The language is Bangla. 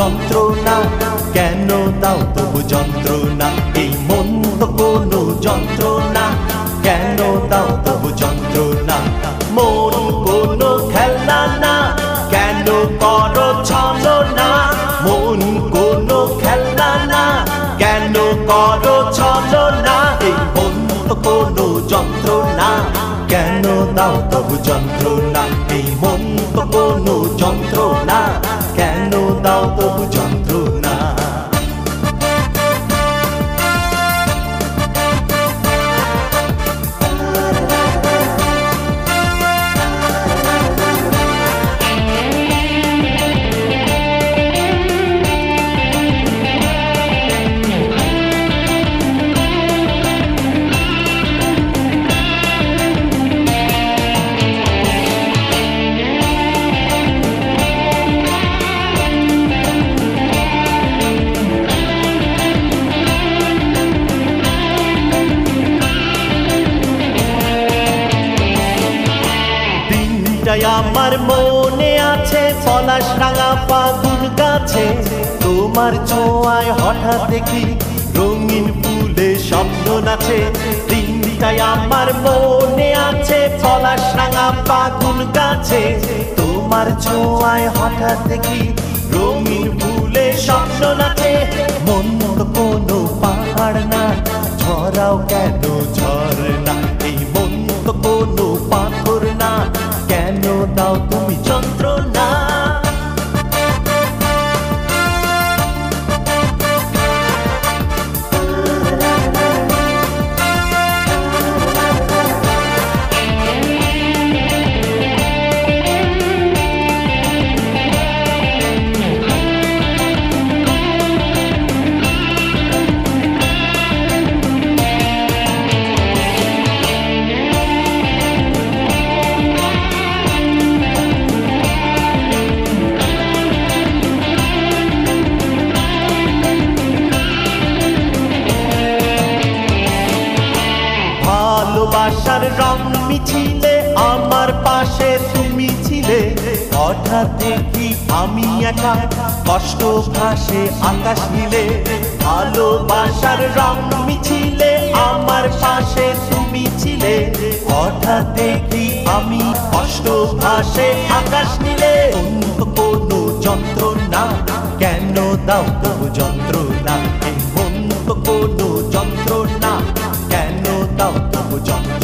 যন্ত্রণা, কেন দাও তবু যন্ত্রণা, এই মন তো কোনো যন্ত্রণা, কেন দাও তবু যন্ত্রণা। মন কোনো খেলনা না, কেন করো ছলনা, মন কোনো খেলনা না, কেন করো ছলনা, এই মন তো কোনো যন্ত্রণা, কেন দাও তবু যন্ত্রণা, এই মন তো কোনো যন্ত্রণা, কেন দাও তবু যন্ত্রণা। আমার মনে আছে পলাশ রাঙা ফাগুন গাছে, তোমার ছোঁয়ায় হঠাৎ দেখি রঙিন ফুলে স্বপ্ন নাচে। দিনটাই আমার মনে আছে পলাশ রাঙা ফাগুন গাছে, তোমার ছোঁয়ায় হঠাৎ দেখি রঙিন ফুলে স্বপ্ন নাচে। মন তো কোনো পাহাড় না, ঝরাও কেন ঝরনা, এই মন তো কোনো পাথর না, কেন দাও তুমি যন্ত্রণা। ভালোবাসার রং মিছিলে আমার পাশে তুমি ছিলে, হঠাৎ দেখি আমি একা কষ্ট ভাসে আকাশ নীলে। ভালোবাসার রং মিছিলে আমার পাশে তুমি ছিলে, হঠাৎ দেখি আমি কষ্ট ভাসে আকাশ নীলে। কোনো যন্ত্রণা, কেন দাও তবু যন্ত্রণা, এই মন তো কোনো যন্ত্রণা, কেন দাও তবু যন্ত্রণা।